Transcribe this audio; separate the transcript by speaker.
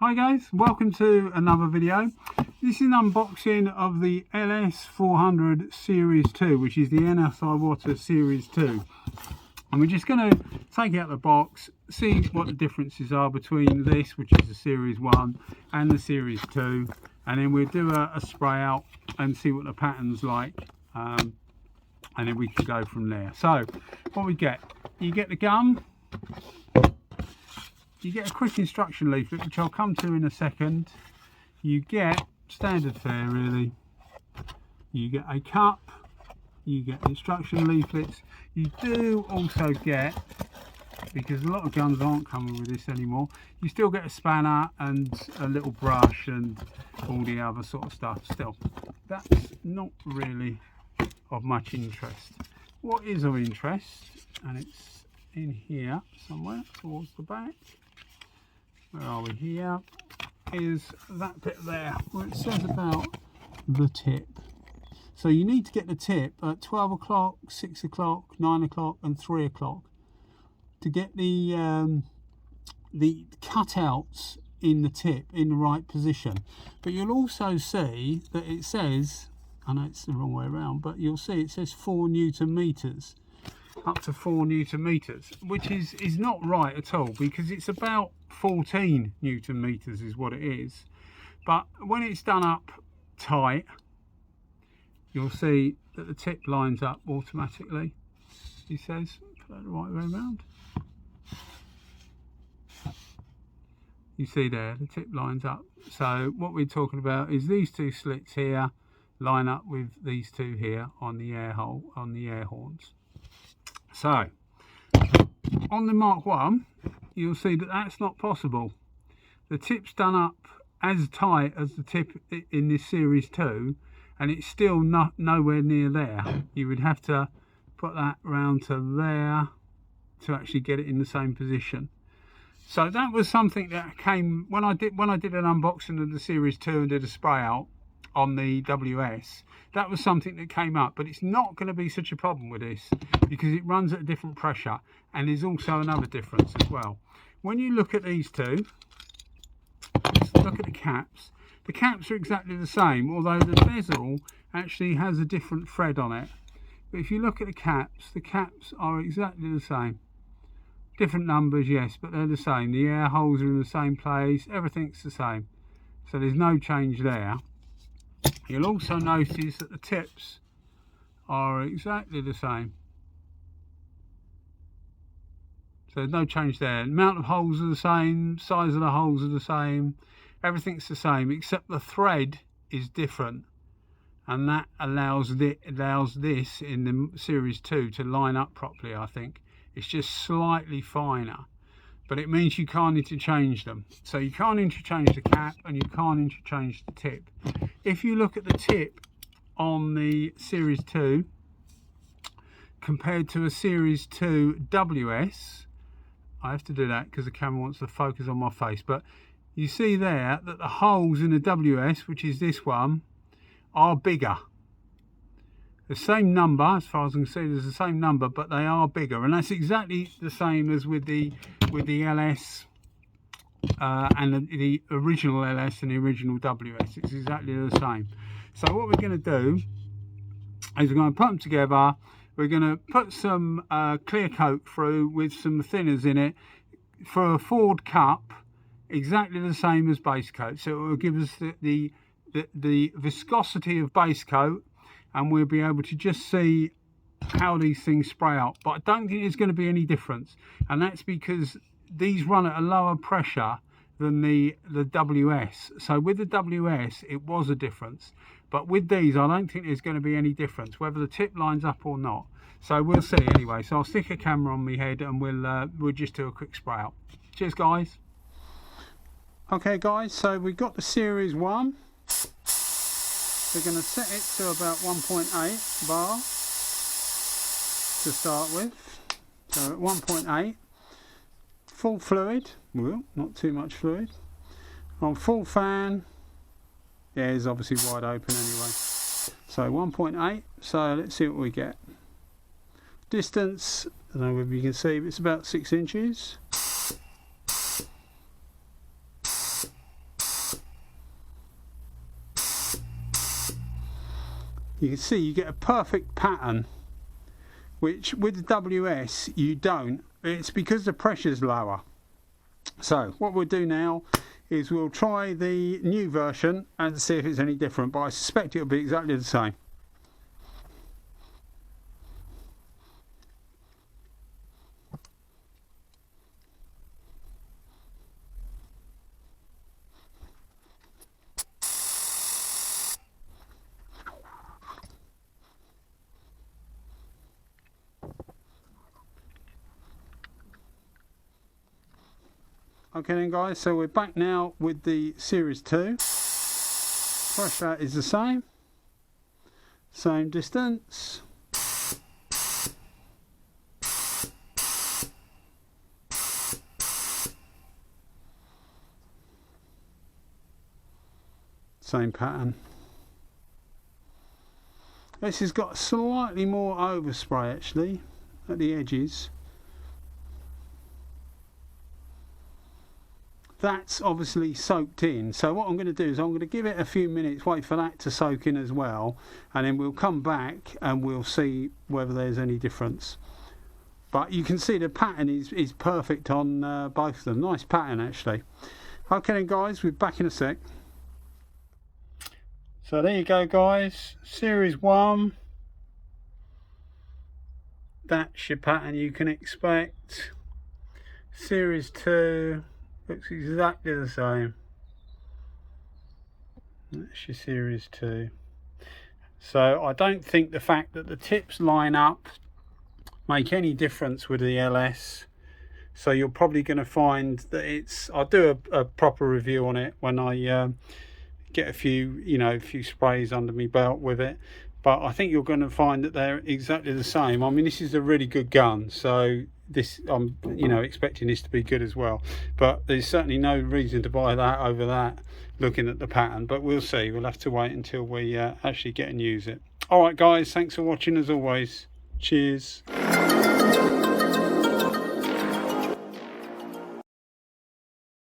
Speaker 1: Hi guys, welcome to another video. This is an unboxing of the LS400 Series 2, which is the Iwata Series 2. And we're just going to take it out of the box, see what the differences are between this, which is the Series 1, and the Series 2. And then we'll do a spray out and see what the pattern's like. And then we can go from there. So, what we get, you get the gun. You get a quick instruction leaflet, which I'll come to in a second. You get standard fare, really. You get a cup. You get instruction leaflets. You do also get, because a lot of guns aren't coming with this anymore, you still get a spanner and a little brush and all the other sort of stuff. Still, that's not really of much interest. What is of interest, and it's in here somewhere towards the back. Where are we here? Is that bit there where it says about the tip. So you need to get the tip at 12 o'clock, 6 o'clock, 9 o'clock and 3 o'clock to get the cutouts in the tip in the right position. But you'll also see that it says, I know it's the wrong way around, but you'll see it says 4 Newton meters. Up to 4 Newton meters, which is not right at all, because it's about 14 Newton meters is what it is. But when it's done up tight, you'll see that the tip lines up automatically. He says, put that the right way around. You see there, the tip lines up. So what we're talking about is these two slits here line up with these two here on the air hole, on the air horns. So, on the Mark 1, you'll see that that's not possible. The tip's done up as tight as the tip in this Series 2, and it's still not nowhere near there. You would have to put that round to there to actually get it in the same position. So that was something that came when I did an unboxing of the Series 2 and did a spray out on the WS. That was something that came up, but it's not going to be such a problem with this because it runs at a different pressure. And there's also another difference as well. When you look at these two, let's look at the caps. The caps are exactly the same, although the bezel actually has a different thread on it. But if you look at the caps are exactly the same. Different numbers, yes, but they're the same. The air holes are in the same place, everything's the same. So there's no change there. You'll also notice that the tips are exactly the same. So there's no change there. The amount of holes are the same, size of the holes are the same, everything's the same, except the thread is different. And that allows this in the Series 2 to line up properly, I think. It's just slightly finer. But it means you can't interchange them. So you can't interchange the cap and you can't interchange the tip. If you look at the tip on the Series 2 compared to a Series 2 WS, I have to do that because the camera wants to focus on my face, but you see there that the holes in the WS, which is this one, are bigger. The same number, as far as I can see, there's the same number, but they are bigger, and that's exactly the same as with the LS and the original LS and the original WS. It's exactly the same. So what we're going to do is we're going to put them together. We're going to put some clear coat through with some thinners in it for a forward cup, exactly the same as base coat. So it will give us the viscosity of base coat, and we'll be able to just see how these things spray out. But I don't think there's going to be any difference, and that's because these run at a lower pressure than the WS. So with the WS it was a difference, but with these I don't think there's going to be any difference whether the tip lines up or not. So we'll see anyway. So I'll stick a camera on my head and we'll just do a quick spray out. Cheers guys. Okay guys, so we've got the Series 1. We're going to set it to about 1.8 bar to start with. So at 1.8, full fluid, well, not too much fluid. On full fan, yeah, it's obviously wide open anyway. So 1.8, so let's see what we get. Distance, I don't know if you can see, but it's about 6 inches. you can see you get a perfect pattern, which with the WS you don't. It's because the pressure's lower. So what we'll do now is we'll try the new version and see if it's any different, but I suspect it'll be exactly the same. Okay then guys, so we're back now with the Series 2. Pressure is the same distance. Same pattern. This has got slightly more overspray actually at the edges. That's obviously soaked in, so what I'm going to do is I'm going to give it a few minutes, wait for that to soak in as well, and then we'll come back and we'll see whether there's any difference. But you can see the pattern is perfect on both of them. Nice pattern actually. Okay then guys, we're back in a sec. So there you go guys, Series 1, that's your pattern you can expect. Series 2 looks exactly the same. That's your Series 2. So I don't think the fact that the tips line up make any difference with the LS. So you're probably going to find that it's, I'll do a proper review on it when I get a few, a few sprays under my belt with it. But I think you're going to find that they're exactly the same. I mean, this is a really good gun, so this I'm expecting this to be good as well. But there's certainly no reason to buy that over that, looking at the pattern. But we'll see. We'll have to wait until we actually get and use it. All right, guys. Thanks for watching as always. Cheers.